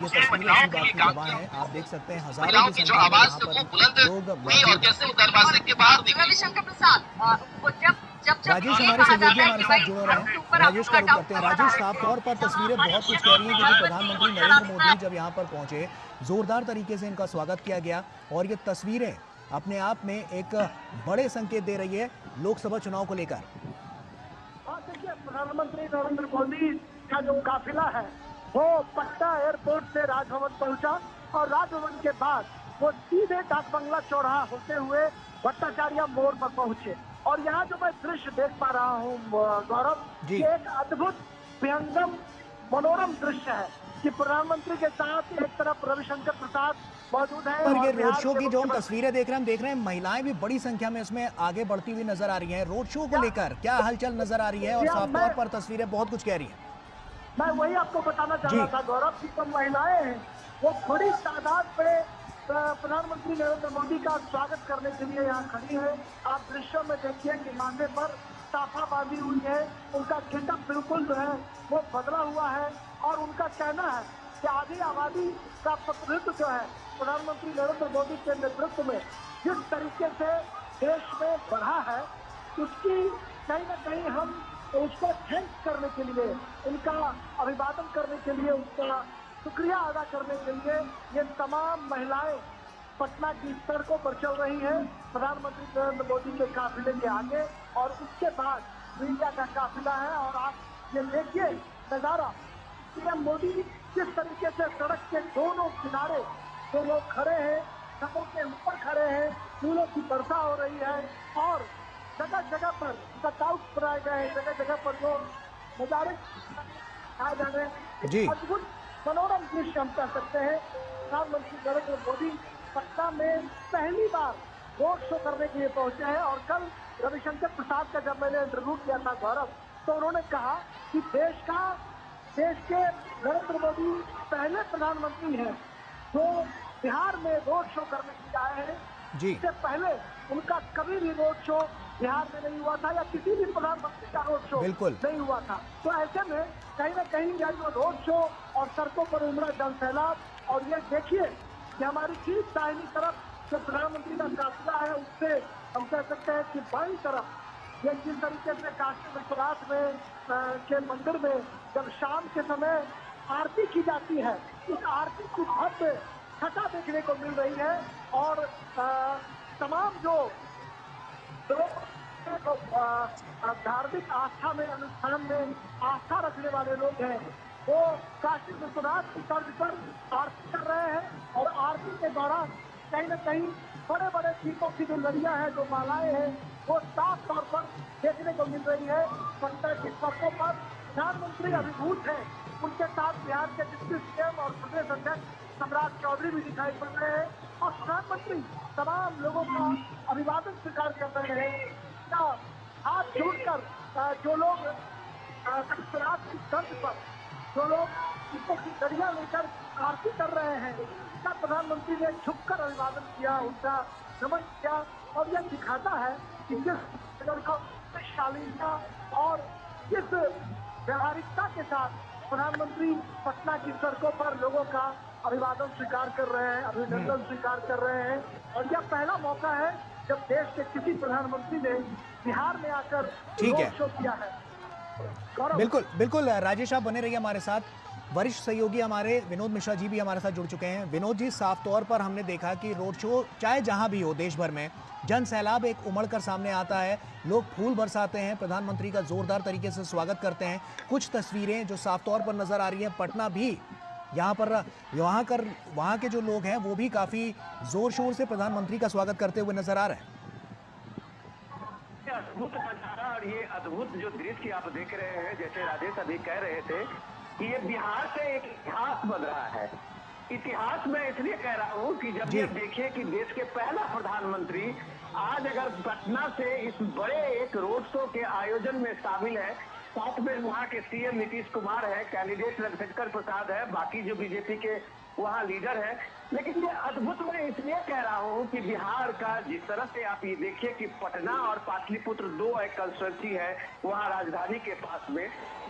ये उसने तस्वीरें महिलाओं इसी के बात लिए की काम गवाह किया। हैं। आप देख सकते हैं हजारों महिलाओं की की जो संख्या में आवाज यहाँ है वो पर बुलंद लोग हुई और मौजूद हैं। कैसे वो दरवाजे के बाहर निकली। रविशंकर प्रसाद वो जब जब जब राजेश ये हमारे कहा सहयोगी जाता है हमारे कि साथ भाई जुड़ रहे धर्म के हैं। ऊपर आप राजेश का पूरा रुख करते डाउट हैं। मत राजेश, साफ डालो। तौर पर तस्वीरें बहुत कुछ कह रही हैं, क्योंकि प्रधानमंत्री नरेंद्र मोदी जब यहाँ पर पहुंचे, जोरदार तरीके से इनका स्वागत किया गया और ये तस्वीरें अपने आप में एक बड़े संकेत दे रही है लोकसभा चुनाव को लेकर। देखिए, प्रधानमंत्री नरेंद्र मोदी का जो काफिला है वो पटना एयरपोर्ट से राजभवन पहुंचा और राजभवन के बाद वो सीधे डाक बंगला चौराहा होते हुए भट्टाचार्य मोड़ पर पहुंचे। और यहाँ जो मैं दृश्य देख पा रहा हूँ गौरव, जी, ये एक अद्भुत विहंगम मनोरम दृश्य है कि प्रधानमंत्री के साथ एक तरफ रविशंकर प्रसाद मौजूद है पर ये और रोड बिहार शो के की जो हम मुख्यमंत्री। तस्वीरें देख रहे हैं, हम देख रहे हैं महिलाएं भी बड़ी संख्या में इसमें आगे बढ़ती हुई नजर आ रही हैं। रोड शो को लेकर क्या हलचल नजर आ रही है? और साफ तौर पर तस्वीरें बहुत कुछ कह रही हैं। मैं वही आपको बताना चाह जी, रहा था गौरव की जो महिलाएं हैं वो बड़ी तादाद में प्रधानमंत्री नरेंद्र मोदी का स्वागत करने के लिए यहाँ खड़ी है। आप दृश्यों में देखिए कि माथे पर साफा बांधी हुई है, उनका गेटअप बिल्कुल जो है वो बदला हुआ है और उनका कहना है कि आधी आबादी का प्रतिनिधित्व जो है प्रधानमंत्री नरेंद्र मोदी के नेतृत्व में जिस तरीके से देश में बढ़ा है उसकी कहीं ना कहीं हम उसको थैंक्स करने के लिए, उनका अभिवादन करने के लिए, उनका शुक्रिया अदा करने के लिए ये तमाम महिलाएं पटना की सड़कों पर चल रही हैं प्रधानमंत्री नरेंद्र मोदी के काफिले के आगे। और उसके बाद मीडिया का काफिला है और आप ये देखिए नजारा, पीएम मोदी किस तरीके से सड़क के दोनों किनारे जो लोग खड़े हैं, सड़कों के ऊपर खड़े हैं, फूलों की वर्षा हो रही है और जगह जगह पर कटआउट बनाए गए हैं, जगह जगह पर जो नजारे दिखाए जा रहे हैं। जी, एक अद्भुत मनोरम दृश्य हम कह सकते हैं। प्रधानमंत्री नरेंद्र मोदी पटना में पहली बार रोड शो करने के लिए पहुंचे हैं और कल रविशंकर प्रसाद का जब मैंने इंटरव्यू किया था गौरव, तो उन्होंने कहा कि देश के नरेंद्र मोदी पहले प्रधानमंत्री हैं जो बिहार में रोड शो करने के लिए आए हैं। जी, इससे पहले उनका कभी भी रोड शो बिहार में नहीं हुआ था या किसी भी प्रधानमंत्री का रोड शो बिल्कुल। नहीं हुआ था। तो ऐसे में कहीं ना कहीं यह जो रोड शो और सड़कों पर उमड़ा जनसैलाब, और ये देखिए कि हमारी ठीक दाहिनी तरफ जो प्रधानमंत्री का काफिला है उससे हम कह सकते हैं कि बाईं तरफ ये जिस तरीके से काशी विश्वनाथ में के मंदिर में जब शाम के समय आरती की जाती है, उस आरती की भव्य छटा देखने को मिल रही है। और तमाम जो धार्मिक आस्था में, अनुष्ठान में आस्था रखने वाले लोग हैं वो काशी विश्वनाथ की तर्ज पर आरती कर रहे हैं और आरती के दौरान कहीं ना कहीं बड़े बड़े दीपों की जो लड़ियां हैं, जो मालाएं हैं, वो साफ तौर पर देखने को मिल रही है। पटना की सड़कों पर प्रधानमंत्री अभिभूत है, उनके साथ बिहार के डिप्टी सीएम और प्रदेश अध्यक्ष सम्राट चौधरी भी दिखाई पड़ रहे हैं और प्रधानमंत्री तमाम लोगों का अभिवादन स्वीकार कर रहे हैं। हाथ जोड़कर जो लोग विश्वनाथ की तर्ज पर जो लोग दीपों की लड़ियां लेकर आरती कर रहे हैं, उनका प्रधानमंत्री ने झुककर अभिवादन किया, उनका नमन किया और यह दिखाता है कि किस शालीनता और किस व्यवहारिकता के साथ प्रधानमंत्री पटना की सड़कों पर लोगों का अभिवादन स्वीकार कर रहे हैं, अभिनंदन स्वीकार कर रहे हैं। और यह पहला मौका है जब देश के किसी प्रधानमंत्री ने बिहार में आकर ठीक रोड है। शो किया है। बिल्कुल बिल्कुल राजेश, आप बने रहिए हमारे साथ। वरिष्ठ सहयोगी हमारे विनोद मिश्रा जी भी हमारे साथ जुड़ चुके हैं। विनोद जी, साफ तौर पर हमने देखा कि रोड शो चाहे जहां भी हो देश भर में, जन सैलाब एक उमड़ कर सामने आता है, लोग फूल बरसाते हैं, प्रधानमंत्री का जोरदार तरीके से स्वागत करते हैं। कुछ तस्वीरें जो साफ तौर पर नजर आ रही हैं, पटना भी यहाँ पर वहाँ के जो लोग हैं वो भी काफी जोर शोर से प्रधानमंत्री का स्वागत करते हुए नजर आ रहे हैं। अद्भुत नजारा और ये अद्भुत जो दृश्य आप देख रहे हैं, जैसे राजेश अभी कह रहे थे कि ये बिहार से एक इतिहास बन रहा है। इतिहास में इसलिए कह रहा हूँ कि जब ये देखिए कि देश के पहला प्रधानमंत्री आज अगर पटना से इस बड़े एक रोड शो के आयोजन में शामिल है, साथ में वहाँ के सीएम नीतीश कुमार है, कैंडिडेट रविशंकर प्रसाद है, बाकी जो बीजेपी के वहाँ लीडर है। लेकिन ये अद्भुत मैं इसलिए कह रहा हूँ कि बिहार का जिस तरह से आप ये देखिए कि पटना और पाटलिपुत्र दो एक कंस्टिट्यूंसी है वहाँ राजधानी के पास में,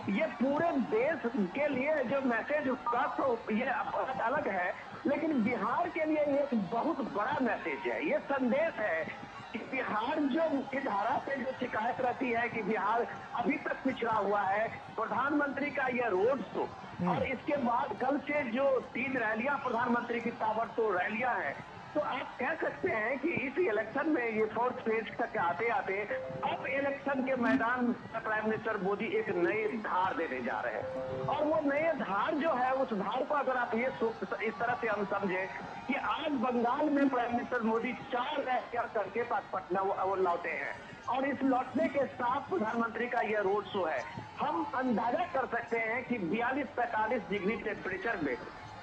ये पूरे देश के लिए जो मैसेज होगा तो ये बात अलग है, लेकिन बिहार के लिए एक बहुत बड़ा मैसेज है, ये संदेश है कि बिहार जो मुख्य धारा से जो शिकायत रहती है कि बिहार अभी तक पिछड़ा हुआ है, प्रधानमंत्री का यह रोड शो और इसके बाद कल से जो 3 रैलियां प्रधानमंत्री की ताबड़तोड़ रैलियां हैं, तो आप कह सकते हैं कि इस इलेक्शन में ये 4th फेज तक आते आते अब इलेक्शन के मैदान में प्राइम मिनिस्टर मोदी एक नए धार देने जा रहे हैं। और वो नए धार जो है, उस धार को अगर आप ये इस तरह से हम समझे कि आज बंगाल में प्राइम मिनिस्टर मोदी 4 रैलियां करके पटना वो लौटे हैं और इस लौटने के साथ प्रधानमंत्री का यह रोड शो है। हम अंदाजा कर सकते हैं कि 42-45 डिग्री टेम्परेचर में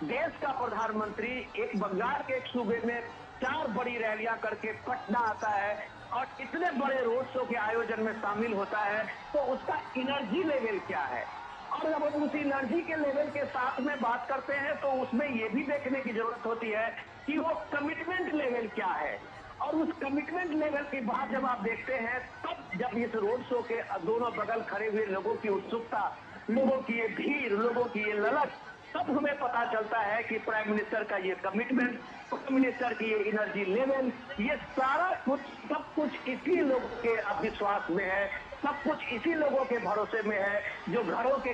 देश का प्रधानमंत्री एक बंगाल के एक सूबे में 4 बड़ी रैलियां करके पटना आता है और इतने बड़े रोड शो के आयोजन में शामिल होता है, तो उसका एनर्जी लेवल क्या है। और जब हम उस एनर्जी के लेवल के साथ में बात करते हैं तो उसमें ये भी देखने की जरूरत होती है कि वो कमिटमेंट लेवल क्या है। और उस कमिटमेंट लेवल की बात जब आप देखते हैं, तब जब इस रोड शो के दोनों बगल खड़े हुए लोगों की उत्सुकता, लोगों की ये भीड़, लोगों की ये ललक, तब हमें पता चलता है कि प्राइम मिनिस्टर का ये कमिटमेंट, प्राइम मिनिस्टर की ये एनर्जी लेवल, ये सारा कुछ सब कुछ इसी लोगों के विश्वास में है, सब कुछ इसी लोगों के भरोसे में है जो घरों के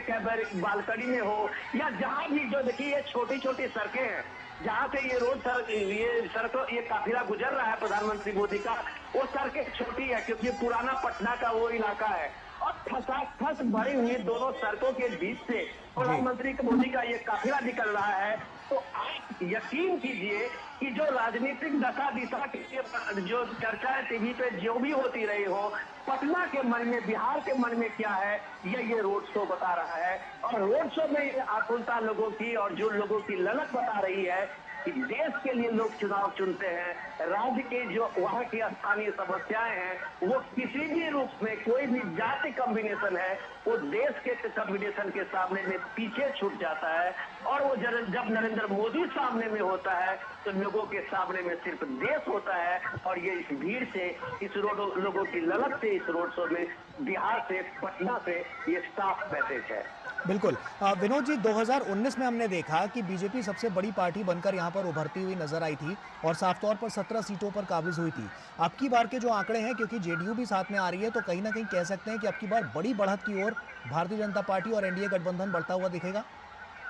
बालकनी में हो या जहां भी, जो देखिए ये छोटी छोटी सड़कें हैं जहां से ये सड़कों ये काफिला गुजर रहा है प्रधानमंत्री मोदी का, वो सड़कें छोटी है क्योंकि पुराना पटना का वो इलाका है और ठसाठस भरी हुई दोनों सड़कों के बीच से प्रधानमंत्री मोदी का ये काफिला निकल रहा है। तो आप यकीन कीजिए कि जो राजनीतिक दशा दिशा की जो चर्चाएं टीवी पे जो भी होती रही हो, पटना के मन में, बिहार के मन में क्या है, ये रोड शो बता रहा है। और रोड शो में आकुलता लोगों की और जो लोगों की ललक बता रही है कि देश के लिए लोग चुनाव चुनते हैं, राज्य के जो वहाँ की स्थानीय समस्याएं हैं वो किसी भी रूप में, कोई भी जाति कॉम्बिनेशन है वो देश के कॉम्बिनेशन के सामने में पीछे छूट जाता है। और वो जब नरेंद्र मोदी सामने में होता है तो लोगों के सामने में सिर्फ देश होता है। और ये इस भीड़ से, इस लोगों की ललक से, इस रोड शो में बिहार से, पटना से ये साफ मैसेज है। बिल्कुल। विनोद जी, 2019 में हमने देखा कि बीजेपी सबसे बड़ी पार्टी बनकर यहाँ पर उभरती हुई नजर आई थी और साफ तौर पर 17 सीटों पर काबिज हुई थी। अब की बार के जो आंकड़े हैं, क्योंकि जेडीयू भी साथ में आ रही है, तो कहीं ना कहीं कह सकते हैं कि अब की बार बड़ी बढ़त की ओर भारतीय जनता पार्टी और एनडीए गठबंधन बढ़ता हुआ दिखेगा।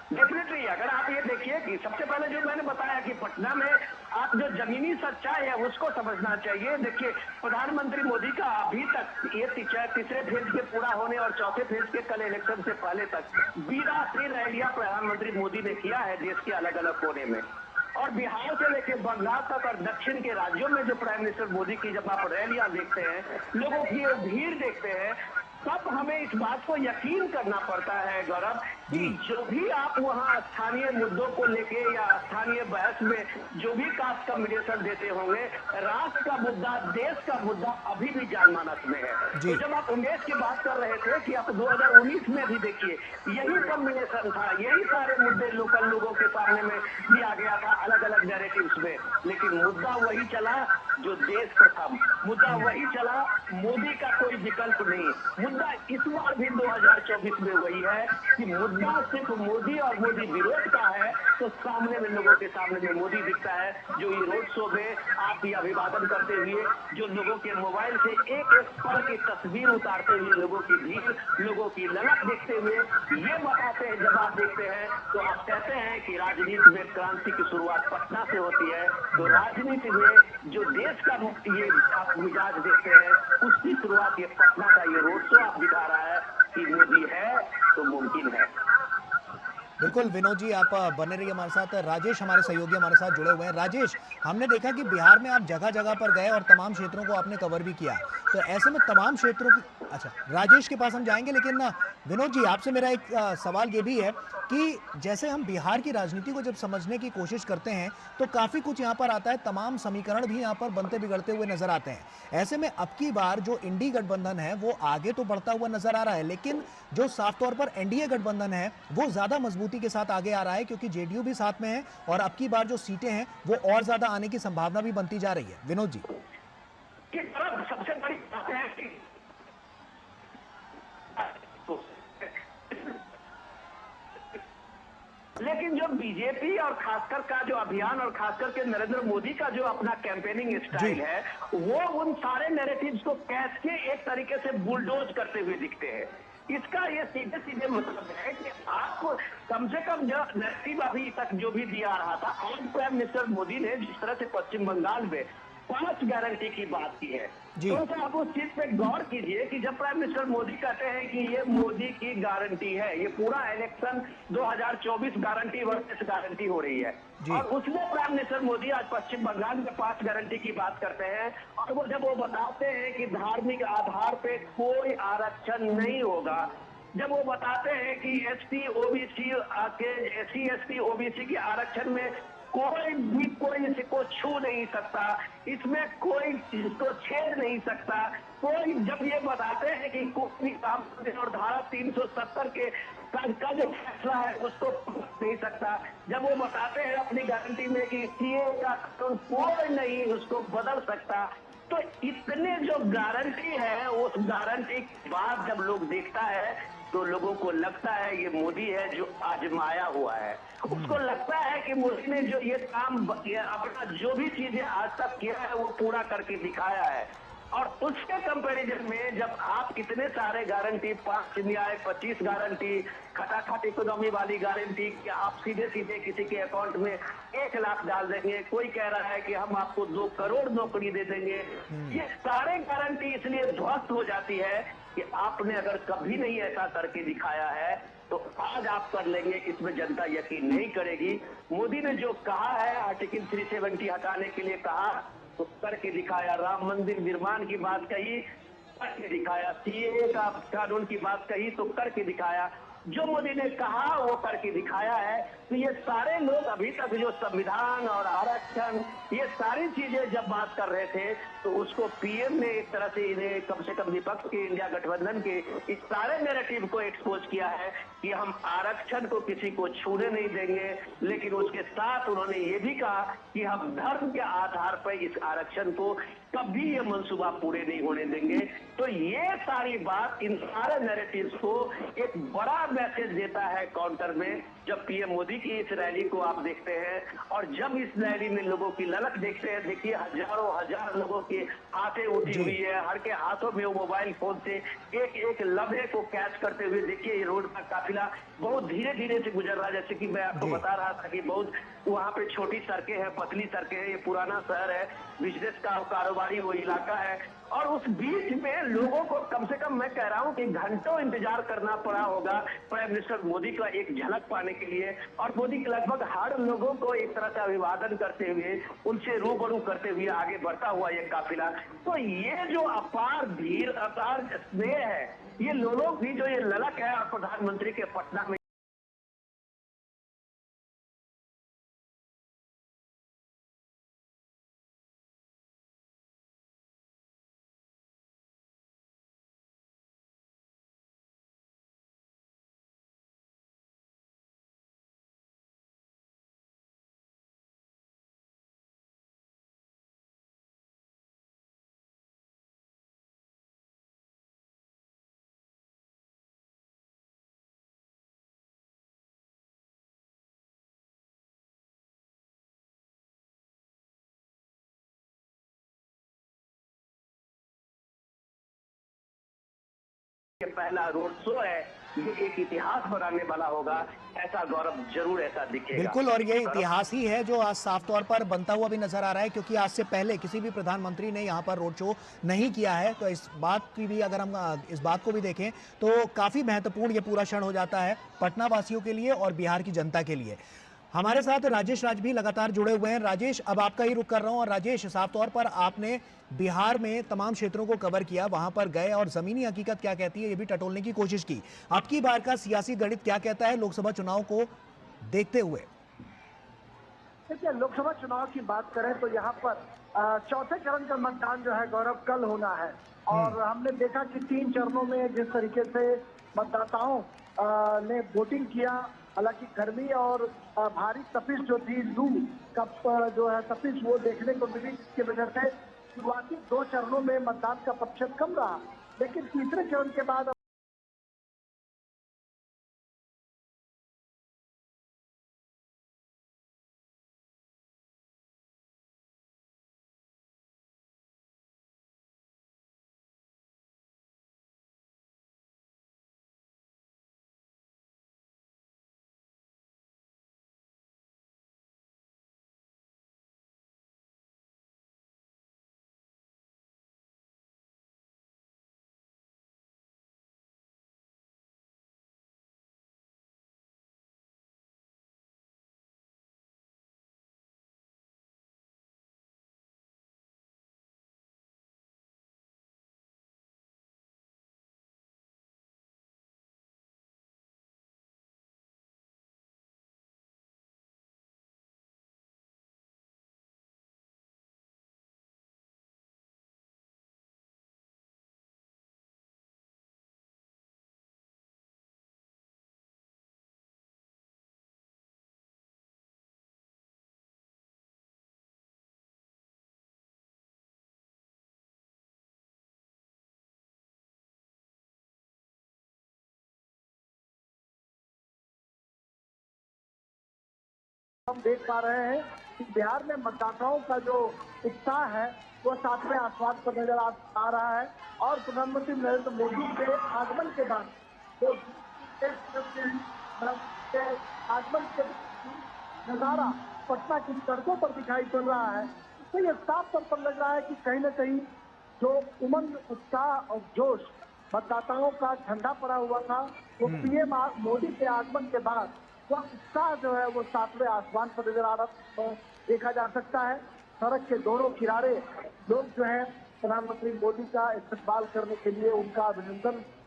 डेफिनेटली, अगर आप ये देखिए कि सबसे पहले जो मैंने बताया कि पटना में आप जो जमीनी सच्चाई है उसको समझना चाहिए। देखिए, प्रधानमंत्री मोदी का अभी तक ये तीसरे फेज के पूरा होने और चौथे फेज के कल इलेक्शन से पहले तक 82 रैलियां प्रधानमंत्री मोदी ने किया है देश के अलग अलग कोने में। और बिहार से लेकर बंगाल तक और दक्षिण के राज्यों में जो प्राइम मिनिस्टर मोदी की जब आप रैलियां देखते हैं, लोगों की भीड़ देखते हैं, तब हमें इस बात को यकीन करना पड़ता है गौरव कि जो भी आप वहाँ स्थानीय मुद्दों को लेके या स्थानीय बहस में जो भी कास्ट कॉम्बिनेशन देते होंगे, राष्ट्र का मुद्दा, देश का मुद्दा अभी भी जानमानस में है। तो जब आप उमेश की बात कर रहे थे कि आप 2019 में भी देखिए यही कॉम्बिनेशन था, यही सारे मुद्दे लोकल लोगों के सामने में दिया गया था अलग अलग नैरेटिव्स में, लेकिन मुद्दा वही चला जो देश प्रथम, मुद्दा वही चला, मोदी का कोई विकल्प नहीं। मुद्दा इस बार भी 2024 में वही है कि मुद्दा सिर्फ मोदी और मोदी विरोध का है। तो सामने में लोगों के सामने में मोदी दिखता है, जो ये रोड शो में आप ये अभिवादन करते हुए, जो लोगों के मोबाइल से एक एक पल की तस्वीर उतारते हुए, लोगों की भीड़, लोगों की ललक देखते हुए ये बताते हैं, जब आप देखते हैं तो आप कहते हैं कि राजनीति में क्रांति की शुरुआत पटना से होती है। तो राजनीति में जो देश का ये आप मिजाज देखते हैं, उसकी शुरुआत ये पटना का ये रोड शो आप दिखा रहा है कि मोदी है तो मुमकिन है। बिल्कुल विनोद जी, आप बने रहिए हमारे साथ। राजेश हमारे सहयोगी हमारे साथ जुड़े हुए हैं। राजेश, हमने देखा कि बिहार में आप जगह जगह पर गए और तमाम क्षेत्रों को आपने कवर भी किया, तो ऐसे में तमाम क्षेत्रों की, अच्छा राजेश के पास हम जाएंगे, लेकिन विनोद जी आपसे मेरा एक सवाल ये भी है कि जैसे हम बिहार की राजनीति को जब समझने की कोशिश करते हैं तो काफी कुछ यहाँ पर आता है, तमाम समीकरण भी यहाँ पर बनते बिगड़ते हुए नजर आते हैं। ऐसे में अब की बार जो इंडी गठबंधन है वो आगे तो बढ़ता हुआ नजर आ रहा है, लेकिन जो साफ तौर पर एनडीए गठबंधन है वो ज्यादा मजबूती के साथ आगे आ रहा है, क्योंकि जेडीयू भी साथ में है और अब की बार जो सीटें हैं वो और ज्यादा आने की संभावना भी बनती जा रही है। विनोद जी, सबसे बड़ी बात है कि लेकिन जो बीजेपी और खासकर का जो अभियान और खासकर के नरेंद्र मोदी का जो अपना कैंपेनिंग स्टाइल है, वो उन सारे नैरेटिव्स को कैसे एक तरीके से बुलडोज करते हुए दिखते हैं। इसका ये सीधे सीधे मतलब है कि आपको कम से कम जो नैरेटिव अभी तक जो भी दिया रहा था, आज प्राइम मिनिस्टर मोदी ने जिस तरह से पश्चिम बंगाल में 5 गारंटी की बात की है, तो आप उस चीज पे गौर कीजिए कि जब प्राइम मिनिस्टर मोदी कहते हैं कि ये मोदी की गारंटी है, ये पूरा इलेक्शन 2024 गारंटी वर्सेस गारंटी हो रही है, और उसमें प्राइम मिनिस्टर मोदी आज पश्चिम बंगाल में 5 गारंटी की बात करते हैं, और वो जब वो बताते हैं कि धार्मिक आधार पे कोई आरक्षण नहीं होगा, जब वो बताते हैं कि एसटी ओबीसी के एससी एसटी ओबीसी के आरक्षण में कोई भी कोई इसको छू नहीं सकता, इसमें कोई इसको छेद नहीं सकता, कोई जब ये बताते हैं कि कोई काम और धारा 370 के का जो फैसला है उसको नहीं सकता, जब वो बताते हैं अपनी गारंटी में कि सीए का कोई नहीं उसको बदल सकता, तो इतने जो गारंटी है उस गारंटी के बाद जब लोग देखता है तो लोगों को लगता है ये मोदी है जो आजमाया हुआ है। उसको लगता है कि मोदी ने जो ये काम अपना जो भी चीजें आज तक किया है वो पूरा करके दिखाया है, और उसके कंपैरिजन में जब आप इतने सारे गारंटी 5 न्याय 25 गारंटी खटाखट इकोनॉमी वाली गारंटी कि आप सीधे सीधे किसी के अकाउंट में 1 लाख डाल देंगे, कोई कह रहा है कि हम आपको 2 करोड़ नौकरी दे देंगे, ये सारे गारंटी इसलिए ध्वस्त हो जाती है कि आपने अगर कभी नहीं ऐसा करके दिखाया है तो आज आप कर लेंगे, इसमें जनता यकीन नहीं करेगी। मोदी ने जो कहा है आर्टिकल 370 हटाने के लिए कहा तो करके दिखाया, राम मंदिर निर्माण की बात कही करके दिखाया, सीएए का कानून की बात कही तो करके दिखाया, जो मोदी ने कहा वो करके दिखाया है। तो ये सारे लोग अभी तक जो संविधान और आरक्षण ये सारी चीजें जब बात कर रहे थे तो उसको पीएम ने एक तरह से इन्हें कम से कम विपक्ष के इंडिया गठबंधन के इस सारे नैरेटिव को एक्सपोज किया है कि हम आरक्षण को किसी को छूने नहीं देंगे, लेकिन उसके साथ उन्होंने ये भी कहा कि हम धर्म के आधार पर इस आरक्षण को कभी ये मंसूबा पूरे नहीं होने देंगे। तो ये सारी बात इन सारे नैरेटिव्स को एक बड़ा मैसेज देता है काउंटर में। जब पीएम मोदी की इस रैली को आप देखते हैं और जब इस रैली में लोगों की ललक देखते हैं, देखिए हजारों हजार लोगों की हाथें उठी हुई है, हर के हाथों में वो मोबाइल फोन से एक एक लम्हे को कैच करते हुए देखिए ये रोड का काफिला बहुत धीरे धीरे से गुजर रहा है। जैसे कि मैं आपको बता रहा था कि बहुत वहाँ पे छोटी सड़कें हैं, पतली सड़कें हैं, ये पुराना शहर है, बिजनेस का कारोबारी वो इलाका है, और उस बीच में लोगों को कम से कम मैं कह रहा हूं कि घंटों इंतजार करना पड़ा होगा प्राइम मिनिस्टर मोदी का एक झलक पाने के लिए, और मोदी के लगभग हर लोगों को एक तरह से अभिवादन करते हुए उनसे रूबरू करते हुए आगे बढ़ता हुआ ये काफिला। तो ये जो अपार भीड़ अपार स्नेह है, ये लोगों की जो ये ललक है और प्रधानमंत्री के पटना में पहला रोड शो है ये एक इतिहास बनाने वाला होगा, ऐसा गौरव जरूर ऐसा दिखेगा। बिल्कुल, और ये इतिहास ही है जो आज साफ तौर पर बनता हुआ भी नजर आ रहा है, क्योंकि आज से पहले किसी भी प्रधानमंत्री ने यहाँ पर रोड शो नहीं किया है। तो इस बात की भी, अगर हम इस बात को भी देखें तो काफी महत्वपूर्ण ये पूरा क्षण हो जाता है पटना वासियों के लिए और बिहार की जनता के लिए। हमारे साथ राजेश राज भी लगातार जुड़े हुए हैं। राजेश, अब आपका ही रुख कर रहा हूं। और राजेश, साफ तौर पर आपने बिहार में तमाम क्षेत्रों को कवर किया, वहां पर गए और जमीनी हकीकत क्या कहती है ये भी टटोलने की कोशिश की। अब की बार का सियासी गणित क्या कहता है लोकसभा चुनाव को देखते हुए? देखिए, लोकसभा चुनाव की बात करें तो यहाँ पर चौथे चरण का मतदान जो है गौरव कल होना है। और हमने देखा कि 3 चरणों में जिस तरीके से मतदाताओं ने वोटिंग किया, हालांकि गर्मी और भारी तपिश जो थी, लू का जो है तपिश, वो देखने को मिली, जिसकी वजह से शुरुआती 2 चरणों में मतदान का प्रतिशत कम रहा। लेकिन तीसरे चरण के बाद हम देख पा रहे हैं कि बिहार में मतदाताओं का जो उत्साह है वो 7वें आसमान पर नजर आ रहा है। और प्रधानमंत्री नरेंद्र मोदी के आगमन के बाद आगमन के नजारा पटना की सड़कों पर दिखाई पड़ रहा है। तो ये साफ तौर पर लग रहा है कि कहीं न कहीं जो उमंग, उत्साह और जोश मतदाताओं का ठंडा पड़ा हुआ था, वो पीएम मोदी के आगमन के बाद वह उत्साह जो है वो 7वें आसमान पर नजर आ रहा देखा जा सकता है। सड़क के दोनों किनारे लोग जो है प्रधानमंत्री मोदी का इस्तकबाल करने के लिए, उनका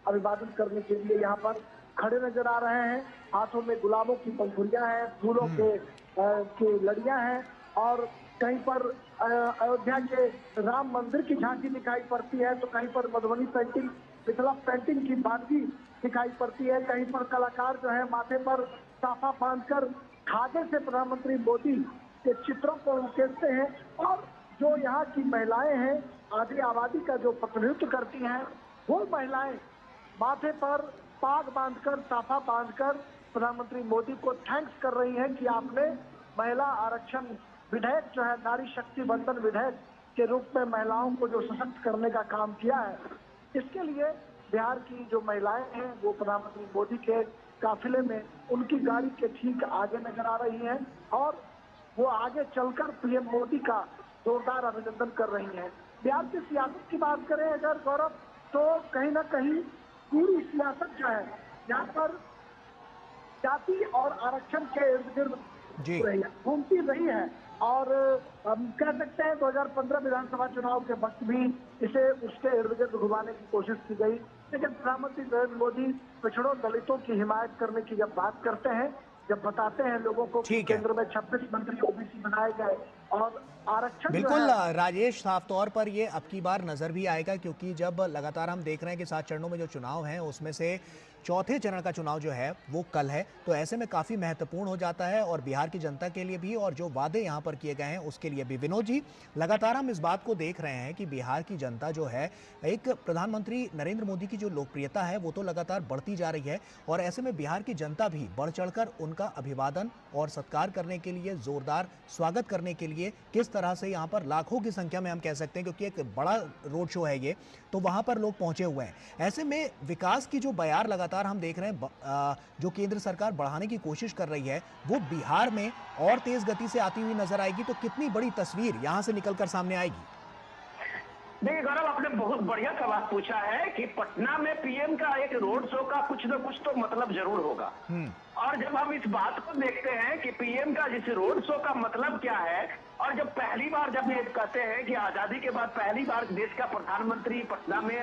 अभिवादन करने के लिए यहाँ पर खड़े नजर आ रहे हैं। हाथों में गुलाबों की पंखुड़ियां हैं, फूलों के लड़ियां हैं, और कहीं पर अयोध्या के राम मंदिर की झांकी दिखाई पड़ती है, तो कहीं पर मधुबनी पेंटिंग, मिथिला पेंटिंग की बादगी दिखाई पड़ती है। कहीं पर कलाकार जो है माथे पर साफा बांधकर खादे से प्रधानमंत्री मोदी के चित्रों को उकेरते हैं। और जो यहाँ की महिलाएं हैं, आधी आबादी का जो प्रतिनिधित्व करती हैं, वो महिलाएं माथे पर पाग बांधकर, साफा बांधकर प्रधानमंत्री मोदी को थैंक्स कर रही हैं कि आपने महिला आरक्षण विधेयक जो है, नारी शक्ति बंधन विधेयक के रूप में महिलाओं को जो सशक्त करने का काम किया है, इसके लिए बिहार की जो महिलाएं हैं वो प्रधानमंत्री मोदी के काफिले में उनकी गाड़ी के ठीक आगे नजर आ रही हैं, और वो आगे चलकर पीएम मोदी का जोरदार अभिनंदन कर रही हैं। बिहार की सियासत की बात करें अगर गौरव, तो कहीं ना कहीं पूरी सियासत जो है यहाँ पर जाति और आरक्षण के इर्द गिर्द घूमती रही है। और हम कह सकते हैं 2015 विधानसभा चुनाव के वक्त भी इसे उसके इर्द गिर्द घुमाने की कोशिश की गई, लेकिन प्रधानमंत्री नरेंद्र मोदी पिछड़ों, दलितों की हिमायत करने की जब बात करते हैं, जब बताते हैं लोगों को कि केंद्र में 26 मंत्री ओबीसी बनाए गए और आरक्षण, बिल्कुल राजेश, साफ तौर पर ये अब की बार नजर भी आएगा, क्योंकि जब लगातार हम देख रहे हैं कि 7 चरणों में जो चुनाव हैं उसमें से चौथे चरण का चुनाव जो है वो कल है, तो ऐसे में काफी महत्वपूर्ण हो जाता है और बिहार की जनता के लिए भी, और जो वादे यहाँ पर किए गए हैं उसके लिए भी। विनोद जी, लगातार हम इस बात को देख रहे हैं कि बिहार की जनता जो है, एक प्रधानमंत्री नरेंद्र मोदी की जो लोकप्रियता है वो तो लगातार बढ़ती जा रही है, और ऐसे में बिहार की जनता भी बढ़ चढ़कर उनका अभिवादन और सत्कार करने के लिए, जोरदार स्वागत करने के लिए, किस तरह से यहाँ पर लाखों की संख्या में हम कह सकते हैं, क्योंकि एक बड़ा रोड शो है ये, तो वहां पर लोग पहुंचे हुए हैं। ऐसे में विकास की जो बयार लगातार लगातार हम देख रहे हैं जो केंद्र सरकार बढ़ाने की कोशिश कर रही है वो बिहार में और तेज गति से आती हुई नजर आएगी, तो कितनी बड़ी तस्वीर यहां से निकलकर सामने आएगी? देखिए गौरव, आपने बहुत बढ़िया सवाल पूछा है कि पटना में पीएम का एक रोड शो का कुछ न कुछ तो मतलब जरूर होगा। और जब हम इस बात को देखते हैं कि पीएम का जिस रोड शो का मतलब क्या है, और जब पहली बार जब ये कहते हैं कि आजादी के बाद पहली बार देश का प्रधानमंत्री पटना में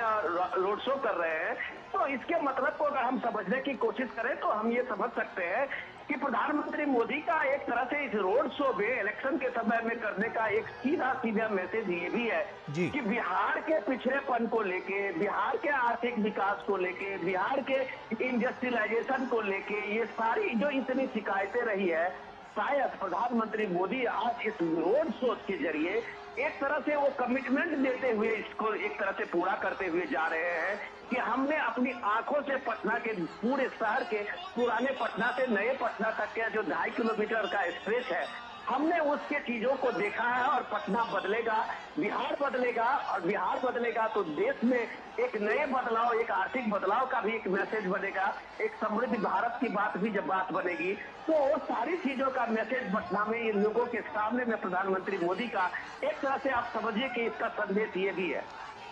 रोड शो कर रहे हैं, तो इसके मतलब को अगर हम समझने की कोशिश करें तो हम ये समझ सकते हैं कि प्रधानमंत्री मोदी का एक तरह से इस रोड शो में इलेक्शन के समय में करने का एक सीधा सीधा मैसेज ये भी है कि बिहार के पिछड़ेपन को लेके, बिहार के आर्थिक विकास को लेके, बिहार के इंडस्ट्रियलाइजेशन को लेके ये सारी जो इतनी शिकायतें रही है, शायद प्रधानमंत्री मोदी आज इस रोड शो के जरिए एक तरह से वो कमिटमेंट देते हुए इसको एक तरह से पूरा करते हुए जा रहे हैं कि हमने अपनी आंखों से पटना के पूरे शहर के पुराने पटना से नए पटना तक के जो 2.5 किलोमीटर का स्ट्रेच है, हमने उसके चीजों को देखा है। और पटना बदलेगा, बिहार बदलेगा, और बिहार बदलेगा तो देश में एक नए बदलाव, एक आर्थिक बदलाव का भी एक मैसेज बनेगा, एक समृद्ध भारत की बात भी जब बात बनेगी, तो वो सारी चीजों का मैसेज पटना में इन लोगों के सामने में प्रधानमंत्री मोदी का एक तरह से आप समझिए कि इसका संदेश ये भी है।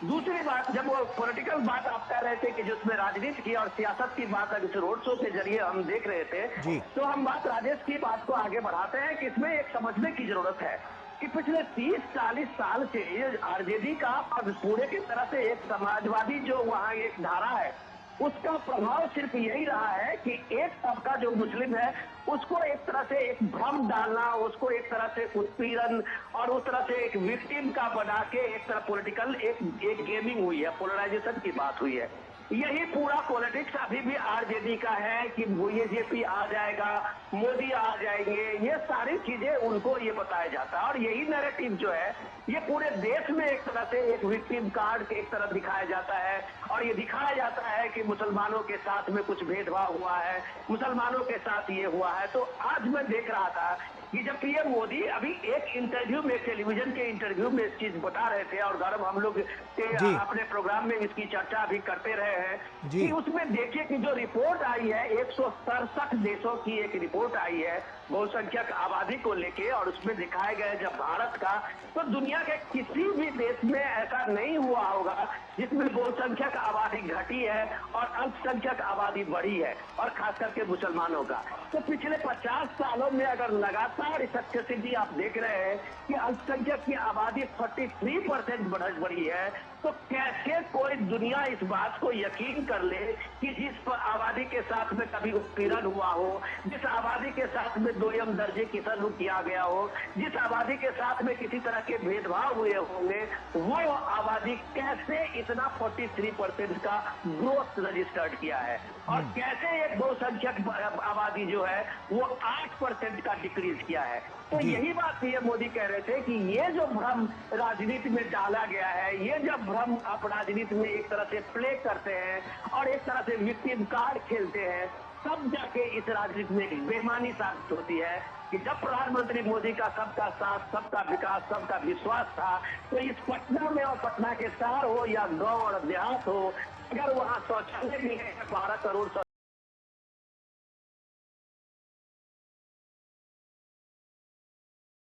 दूसरी बात, जब वो पॉलिटिकल बात आप कह रहे थे कि जिसमें राजनीति की और सियासत की बात जिस रोड शो के जरिए हम देख रहे थे, तो हम बात राजेश की बात को आगे बढ़ाते हैं कि इसमें एक समझने की जरूरत है कि पिछले 30-40 साल से ये आरजेडी का और पूरे की तरह से एक समाजवादी जो वहाँ एक धारा है, उसका प्रभाव सिर्फ यही रहा है कि एक तबका जो मुस्लिम है उसको एक तरह से एक भ्रम डालना, उसको एक तरह से उत्पीड़न और उस तरह से एक विक्टिम का बना के एक तरह पॉलिटिकल एक गेमिंग हुई है, पोलराइजेशन की बात हुई है। यही पूरा पॉलिटिक्स अभी भी आरजेडी का है कि बीजेपी आ जाएगा, मोदी आ जाएंगे, ये सारी चीजें उनको ये बताया जाता है। और यही नैरेटिव जो है ये पूरे देश में एक तरह से एक विक्टिम कार्ड के एक तरह दिखाया जाता है, और ये दिखाया जाता है कि मुसलमानों के साथ में कुछ भेदभाव हुआ है, मुसलमानों के साथ ये हुआ है। तो आज मैं देख रहा था कि जब पीएम मोदी अभी एक इंटरव्यू में, टेलीविजन के इंटरव्यू में इस चीज बता रहे थे, और गौरव हम लोग अपने प्रोग्राम में इसकी चर्चा भी करते रहे हैं कि उसमें देखिए कि जो रिपोर्ट आई है 167 देशों की एक रिपोर्ट आई है बहुसंख्यक आबादी को लेके, और उसमें दिखाया गया जब भारत का, तो दुनिया के किसी भी देश में ऐसा नहीं हुआ होगा जिसमें बहुसंख्यक आबादी घटी है और अल्पसंख्यक आबादी बढ़ी है, और खास करके मुसलमानों का। तो पिछले 50 सालों में अगर लगातार इस स्थिति आप देख रहे हैं कि अल्पसंख्यक की आबादी 43% बढ़ी है, तो कैसे कोई दुनिया इस बात को यकीन कर ले कि जिस आबादी के साथ में कभी उत्पीड़न हुआ हो, जिस आबादी के साथ में दोयम दर्जे की सलूक किया गया हो, जिस आबादी के साथ में किसी तरह के भेदभाव हुए होंगे, वो आबादी कैसे इतना 43% का ग्रोथ रजिस्टर्ड किया है, और कैसे एक बहुसंख्यक आबादी जो है वो 8% का डिक्रीज किया है। तो यही बात पीएम मोदी कह रहे थे कि ये जो भ्रम राजनीति में डाला गया है, ये जब भ्रम आप राजनीति में एक तरह से प्ले करते हैं और एक तरह से विक्टिम कार्ड खेलते हैं, तब जाके इस राजनीति में एक बेईमानी साबित होती है कि जब प्रधानमंत्री मोदी का सबका साथ, सबका विकास, सबका विश्वास था, तो इस पटना में और पटना के शहर हो या गांव और देहात हो, अगर वहां शौचालय भी है 12 करोड़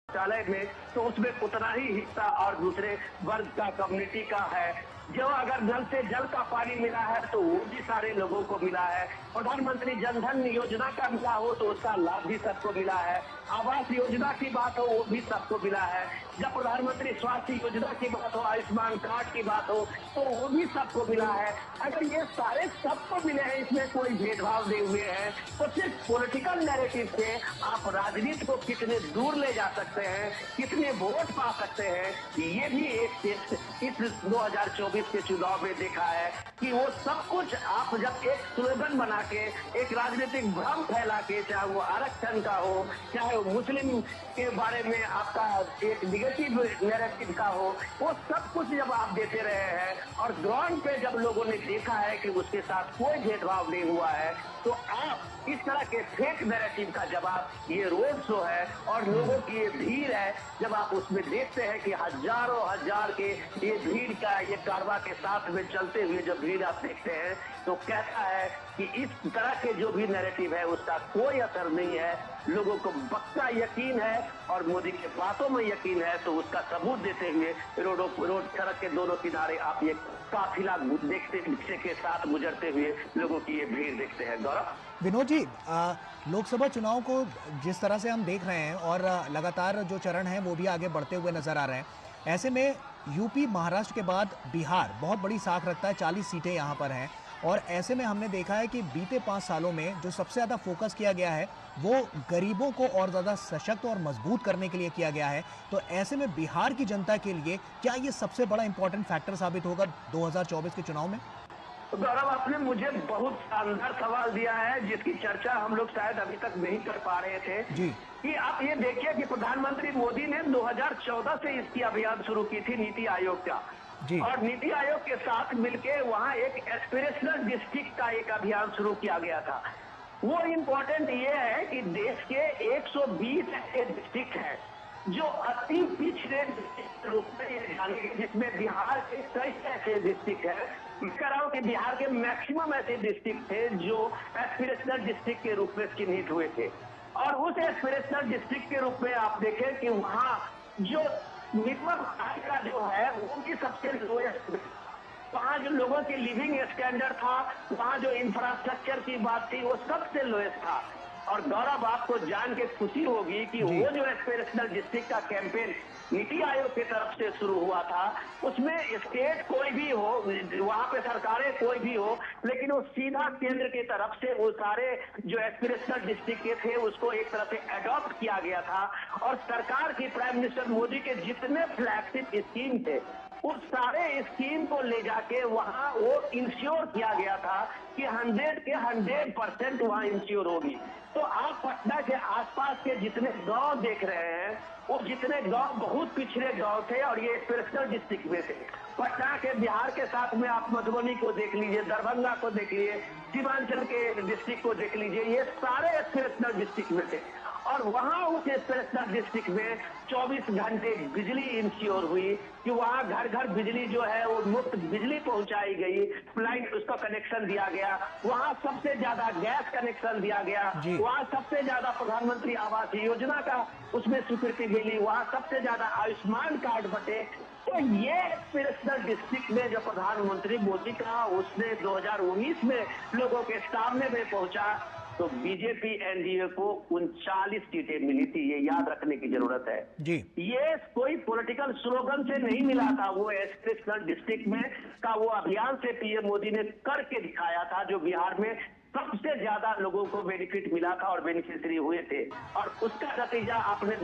शौचालय में, तो उसमें उतना ही हिस्सा और दूसरे वर्ग का, कम्युनिटी का है। जो अगर नल से जल का पानी मिला है तो वो भी सारे लोगों को मिला है। प्रधानमंत्री जनधन योजना का मिला हो तो उसका लाभ भी सबको मिला है। आवास योजना की बात हो वो भी सबको मिला है। जब प्रधानमंत्री स्वास्थ्य योजना की बात हो, आयुष्मान कार्ड की बात हो, तो वो भी सबको मिला है। अगर ये सारे सबको मिले हैं, इसमें कोई भेदभाव नहीं हुए हैं, तो सिर्फ पॉलिटिकल नैरेटिव से आप राजनीति को कितने दूर ले जा सकते हैं, कितने वोट पा सकते हैं, ये भी एक टेस्ट इस 2024 के चुनाव में देखा है कि वो सब कुछ आप जब एक स्लोगन बना के, एक राजनीतिक भ्रम फैला के, चाहे वो आरक्षण का हो, चाहे वो मुस्लिम के बारे में आपका एक निगेटिव नैरेटिव का हो, वो सब कुछ जब आप देते रहे हैं और ग्राउंड पे जब लोगों ने देखा है कि उसके साथ कोई भेदभाव नहीं हुआ है, तो आप इस तरह के फेक नैरेटिव का जवाब ये रोड शो है और लोगों की ये भीड़ है, जब आप उसमें देखते हैं कि हजारों हजार के ये भीड़ का ये सभा के साथ में चलते हुए जब भीड़ आप देखते हैं तो कहता है कि इस तरह के जो भी नैरेटिव है उसका कोई असर नहीं है, लोगों को पक्का यकीन है और मोदी के बातों में यकीन है। तो उसका सबूत देते हुए रोड सड़क के दोनों किनारे आप ये काफिला देखते रिक्शे के साथ गुजरते हुए लोगों की ये भीड़ देखते हैं। गौरव, विनोद जी, लोकसभा चुनाव को जिस तरह से हम देख रहे हैं और लगातार जो चरण है वो भी आगे बढ़ते हुए नजर आ रहे हैं, ऐसे में यूपी महाराष्ट्र के बाद बिहार बहुत बड़ी साख रखता है, 40 सीटें यहाँ पर हैं और ऐसे में हमने देखा है कि बीते 5 सालों में जो सबसे ज़्यादा फोकस किया गया है वो गरीबों को और ज़्यादा सशक्त और मजबूत करने के लिए किया गया है। तो ऐसे में बिहार की जनता के लिए क्या ये सबसे बड़ा इंपॉर्टेंट फैक्टर साबित होगा 2024 के चुनाव में? गौरव, आपने मुझे बहुत शानदार सवाल दिया है जिसकी चर्चा हम लोग शायद अभी तक नहीं कर पा रहे थे जी। कि आप ये देखिए कि प्रधानमंत्री मोदी ने 2014 से इसकी अभियान शुरू की थी नीति आयोग का जी। और नीति आयोग के साथ मिलके वहाँ एक एस्पिरेशनल डिस्ट्रिक्ट का एक अभियान शुरू किया गया था। वो इम्पोर्टेंट ये है कि देश के 120 ऐसे डिस्ट्रिक्ट हैं जो अति पिछड़े डिस्ट्रिक्ट रूप में ये जाने गए, जिसमें बिहार के कई ऐसे डिस्ट्रिक्ट है। मैं कह रहा हूँ कि बिहार के मैक्सिमम ऐसे डिस्ट्रिक्ट थे जो एस्पिरेशनल डिस्ट्रिक्ट के रूप में चिन्हित हुए थे और उस एस्पिरेशनल डिस्ट्रिक्ट के रूप में आप देखें कि वहाँ जो मिनिमम आय का जो है वो भी सबसे लोएस्ट, वहाँ जो लोगों की लिविंग स्टैंडर्ड था, वहाँ जो इंफ्रास्ट्रक्चर की बात थी वो सबसे लोएस्ट था। और गौरव, आपको जान के खुशी होगी कि वो जो एस्पिरेशनल डिस्ट्रिक्ट का कैंपेन नीति आयोग की तरफ से शुरू हुआ था उसमें स्टेट कोई भी हो, वहाँ पे सरकारें कोई भी हो, लेकिन वो सीधा केंद्र की तरफ से वो सारे जो एस्पिरेशनल डिस्ट्रिक्ट के थे उसको एक तरह से अडॉप्ट किया गया था और सरकार की प्राइम मिनिस्टर मोदी के जितने फ्लैगशिप स्कीम थे उस सारे स्कीम को ले जाके वहाँ वो इंश्योर किया गया था कि 100 के 100% वहाँ इंश्योर होगी। तो आप पटना के आसपास के जितने गांव देख रहे हैं वो जितने गांव बहुत पिछड़े गांव थे और ये एस्पिरेशनल डिस्ट्रिक्ट में थे। पटना के बिहार के साथ में आप मधुबनी को देख लीजिए, दरभंगा को देख लीजिए, सीमांचल के डिस्ट्रिक्ट को देख लीजिए, ये सारे एस्पिरेशनल डिस्ट्रिक्ट में थे और वहाँ उस एस्पिरेशनल डिस्ट्रिक्ट में 24 घंटे बिजली इंश्योर हुई कि वहाँ घर घर बिजली जो है वो मुफ्त बिजली पहुंचाई गई, लाइट उसका कनेक्शन दिया गया, वहाँ सबसे ज्यादा गैस कनेक्शन दिया गया, वहाँ सबसे ज्यादा प्रधानमंत्री आवास योजना का उसमें स्वीकृति मिली, वहाँ सबसे ज्यादा आयुष्मान कार्ड बटे। तो ये एस्पिरेशनल डिस्ट्रिक्ट में जो प्रधानमंत्री मोदी का उसने 2019 में लोगों के सामने में पहुंचा तो बीजेपी एनडीए को 39 सीटें मिली थी, ये याद रखने की जरूरत है जी। ये कोई पॉलिटिकल स्लोगन से नहीं मिला था, वो एस्पिरेशनल डिस्ट्रिक्ट में का वो अभियान से पीएम मोदी ने करके दिखाया था जो बिहार में सबसे ज्यादा लोगों को बेनिफिट मिला था और बेनिफिशियरी हुए थे और उसका नतीजा आपने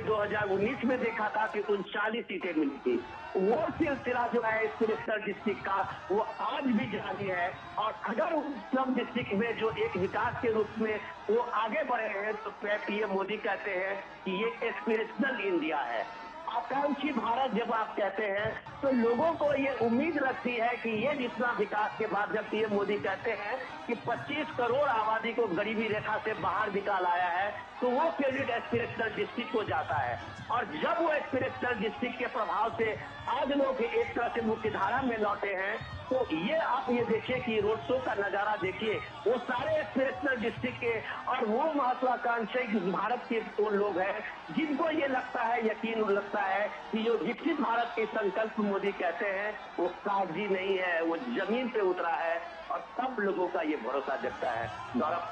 2019 में देखा था कि 39 सीटें मिली थी। वो सिलसिला जो है एस्पिरेशनल डिस्ट्रिक्ट का वो आज भी जारी है और अगर उन सब डिस्ट्रिक्ट में जो एक विकास के रूप में वो आगे बढ़े हैं तो पीएम मोदी कहते हैं कि ये एस्पिरेशनल इंडिया है, आकांक्षी भारत जब आप कहते हैं तो लोगों को ये उम्मीद लगती है कि ये जितना विकास के बाद जब पीएम मोदी कहते हैं कि 25 करोड़ आबादी को गरीबी रेखा से बाहर निकाल आया है तो वो क्रेडिट एस्पिरेशनल डिस्ट्रिक्ट को जाता है और जब वो एस्पिरेशनल डिस्ट्रिक्ट के प्रभाव से आज लोग एक तरह से मुख्यधारा में लौटे हैं तो ये आप ये देखिए कि रोड शो का नजारा देखिए, वो सारे एस्पिरेशनल डिस्ट्रिक्ट के और वो महत्वाकांक्षी भारत के वो लोग हैं जिनको ये लगता है, यकीन लगता है कि जो विकसित भारत के संकल्प मोदी कहते हैं वो कागजी नहीं है, वो जमीन पे उतरा है और सब लोगों का ये भरोसा जगता है। गौरव,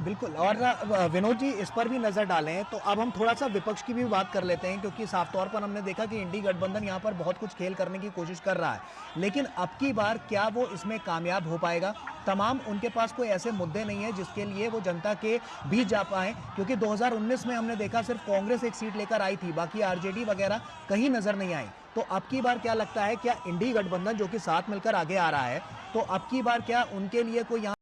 बिल्कुल। और विनोद जी इस पर भी नजर डालें तो अब हम थोड़ा सा विपक्ष की भी बात कर लेते हैं क्योंकि साफ तौर पर हमने देखा कि इंडी गठबंधन यहाँ पर बहुत कुछ खेल करने की कोशिश कर रहा है, लेकिन अब की बार क्या वो इसमें कामयाब हो पाएगा? तमाम उनके पास कोई ऐसे मुद्दे नहीं है जिसके लिए वो जनता के बीच जा पाए, क्योंकि 2019 में हमने देखा सिर्फ कांग्रेस एक सीट लेकर आई थी, बाकी आरजेडी वगैरह कहीं नजर नहीं आई। तो अब की बार क्या लगता है, क्या इंडी गठबंधन जो कि साथ मिलकर आगे आ रहा है तो अब की बार क्या उनके लिए कोई